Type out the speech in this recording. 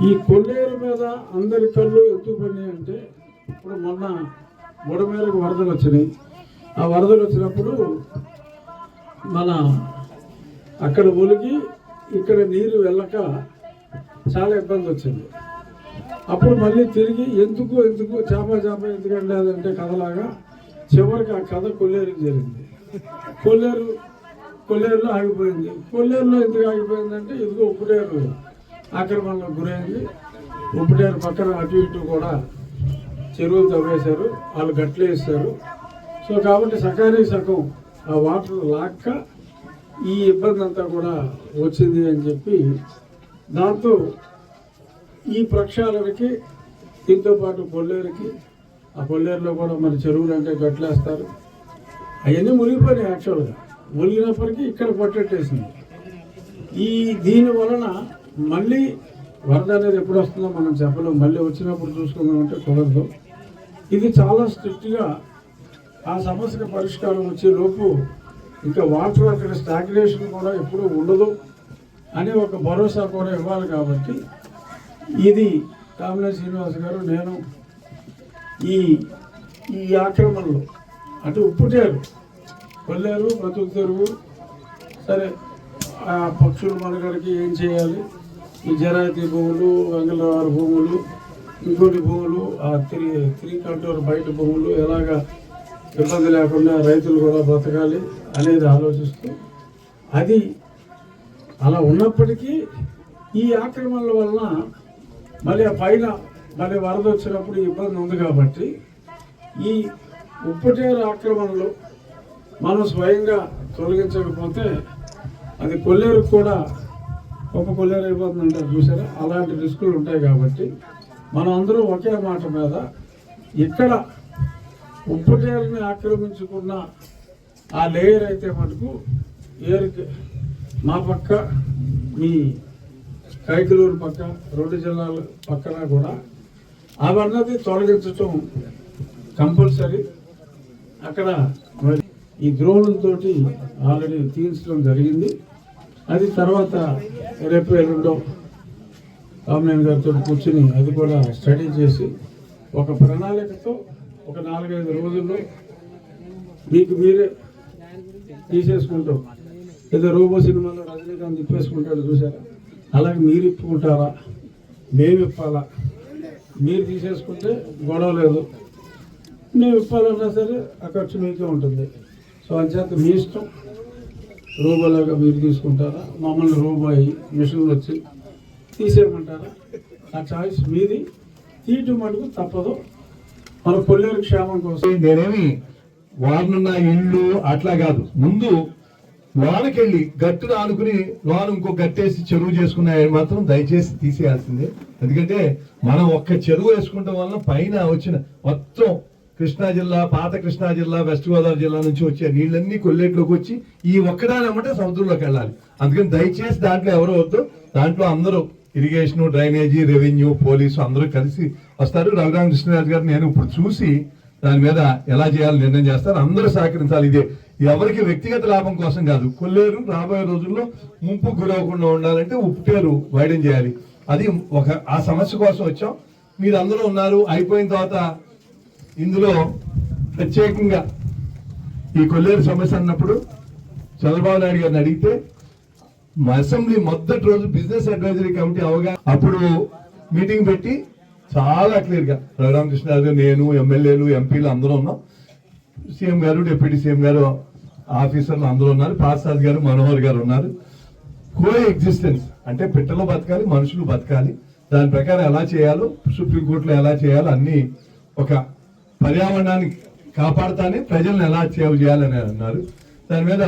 ఈ కొల్లేరు మీద అందరి కళ్ళు ఎందుకు పడినాయి అంటే, ఇప్పుడు మొన్న బుడమేరకు వరదలు వచ్చినాయి. ఆ వరదలు వచ్చినప్పుడు మన అక్కడ ఒలిగి ఇక్కడ నీరు వెళ్ళక చాలా ఇబ్బంది వచ్చింది. అప్పుడు మళ్ళీ తిరిగి ఎందుకు చేప ఎందుకంటే అదంటే కథలాగా చివరికి ఆ కథ కొల్లేరుకి జరిగింది. కొల్లేరులో ఆగిపోయింది. కొల్లేరులో ఎందుకు ఆగిపోయిందంటే ఇదిగో ఉప్పుడేరు ఆక్రమణలో గురైంది. ఉప్పుడేరు పక్కన అటు ఇటు కూడా చెరువులు తవ్వేశారు, వాళ్ళు గట్లు వేస్తారు. సో కాబట్టి సకానికి సగం ఆ వాటర్ లాక్క ఈ ఇబ్బంది అంతా కూడా వచ్చింది అని చెప్పి, దాంతో ఈ ప్రక్షాళనకి దీంతో పాటు కొల్లేరుకి, ఆ కొల్లేరులో కూడా మరి చెరువులు అంటే గట్లేస్తారు, అవన్నీ మునిగిపోయినాయి. యాక్చువల్గా మునిగినప్పటికీ ఇక్కడ పట్టేసింది. దీని వలన మళ్ళీ వరద అనేది ఎప్పుడు వస్తుందో మనం చెప్పలేము. మళ్ళీ వచ్చినప్పుడు చూసుకుందామంటే కుదరదు. ఇది చాలా స్ట్రిక్ట్గా ఆ సమస్యకు పరిష్కారం వచ్చే లోపు ఇంకా వాటర్ అక్కడ స్టాగ్నేషన్ కూడా ఎప్పుడూ ఉండదు అని ఒక భరోసా కూడా ఇవ్వాలి. కాబట్టి ఇది కామినేని శ్రీనివాస్ గారు, నేను ఈ ఆక్రమణలో అటు ఉప్పుటేరు, కొల్లేరు, బ్రతుకు తెరువు, సరే ఆ పక్షుల మనగడికి ఏం చేయాలి, ఈ జరాయితీ భూములు, వెంగళవారి భూములు, ఇంకోటి భూములు, ఆ త్రీ కంటూర్ బయట భూములు ఎలాగా ఇబ్బంది లేకుండా రైతులు కూడా బ్రతకాలి అనేది ఆలోచిస్తూ, అది అలా ఉన్నప్పటికీ ఈ ఆక్రమణల వలన మళ్ళీ ఆ పైన మళ్ళీ వరద వచ్చినప్పుడు ఇబ్బంది ఉంది. కాబట్టి ఈ ఉప్పుటేరు ఆక్రమణలు మనం స్వయంగా తొలగించకపోతే అది కొల్లేరుకు కూడా గొప్ప కొల్లేరు అయిపోతుంది అంటారు చూసారా, అలాంటి రిస్కులు ఉంటాయి. కాబట్టి మనం అందరూ ఒకే మాట మీద ఇక్కడ ఉప్పుటేరుని ఆక్రమించుకున్న ఆ లేయర్ అయితే మటుకు ఏరుకి మా పక్క, మీ కైకలూరు పక్క, 2 జిల్లాల పక్కన కూడా అవన్నది తొలగించటం కంపల్సరీ. అక్కడ మరి ఈ ద్రోణులతోటి ఆల్రెడీ తీర్చడం జరిగింది. అది తర్వాత రేపు ఎల్లుండో కామినేని గారితో కూర్చుని అది కూడా స్టడీ చేసి ఒక ప్రణాళికతో ఒక 4-5 రోజుల్లో మీకు మీరే తీసేసుకుంటాం. ఏదో రోబో సినిమాలో రజనీకాంత్ తిప్పేసుకుంటాడు చూసారా, అలాగే మీరు ఇప్పుకుంటారా, మేము ఇప్పాలా? మీరు తీసేసుకుంటే గొడవ లేదు, మేము ఇప్పాలన్నా సరే ఆ ఖర్చు మీకే ఉంటుంది. సో అంచేత మీ ఇష్టం. రోబోలాగా మీరు తీసుకుంటారా, మమ్మల్ని రోబో అయ్యి మిషన్లు వచ్చి తీసేయమంటారా? ఆ చాయిస్ మీది. తీయటం మటుకు తప్పదు. మన కొల్లేరు క్షేమం కోసం నేనేమి వారినున్న ఇళ్ళు అట్లా కాదు, ముందు లోనకెళ్ళి గట్టును ఆనుకుని లోన ఇంకో గట్టేసి చెరువు చేసుకునే మాత్రం దయచేసి తీసేయాల్సిందే. ఎందుకంటే మనం ఒక్క చెరువు వేసుకుంటాం వలన పైన వచ్చిన మొత్తం కృష్ణా జిల్లా, పాత కృష్ణా జిల్లా, వెస్ట్ గోదావరి జిల్లా నుంచి వచ్చే నీళ్ళన్నీ కొల్లేట్లోకి వచ్చి ఈ ఒక్కదాని అమ్మటే సముద్రంలోకి వెళ్ళాలి. అందుకని దయచేసి దాంట్లో ఎవరు వద్దు. దాంట్లో అందరూ ఇరిగేషన్, డ్రైనేజీ, రెవెన్యూ, పోలీసు అందరూ కలిసి వస్తారు. రఘురామకృష్ణరాజు గారు నేను ఇప్పుడు చూసి దాని మీద ఎలా చేయాలో నిర్ణయం చేస్తారు. అందరూ సహకరించాలి. ఇదే ఎవరికి వ్యక్తిగత లాభం కోసం కాదు. కొల్లేరు రాబోయే రోజుల్లో ముంపు గురవకుండా ఉండాలంటే ఉప్పుటేరు వైడెన్ చేయాలి. అది ఆ సమస్య కోసం వచ్చాం. మీరు అందరూ ఉన్నారు. అయిపోయిన తర్వాత ఇందులో ప్రత్యేకంగా ఈ కొల్లేరు సమస్య అన్నప్పుడు చంద్రబాబు నాయుడు గారిని అడిగితే మా అసెంబ్లీ మొదటి రోజు బిజినెస్ అడ్వైజరీ కమిటీ అవగాహన అప్పుడు మీటింగ్ పెట్టి చాలా క్లియర్ గా రఘురామకృష్ణరాజు గారు, నేను, ఎమ్మెల్యేలు, ఎంపీలు అందరూ ఉన్నాం. సీఎం గారు, డిప్యూటీ సీఎం గారు, ఆఫీసర్లు అందరూ ఉన్నారు. ప్రసాద్ గారు, మనోహర్ గారు ఉన్నారు. కో ఎగ్జిస్టెన్స్ అంటే పిట్టలు బతకాలి, మనుషులు బతకాలి. దాని ప్రకారం ఎలా చేయాలో, సుప్రీంకోర్టులో ఎలా చేయాలో అన్ని ఒక పర్యావరణాన్ని కాపాడుతానే ప్రజలను ఎలా సేవ చేయాలని అన్నారు. దాని మీద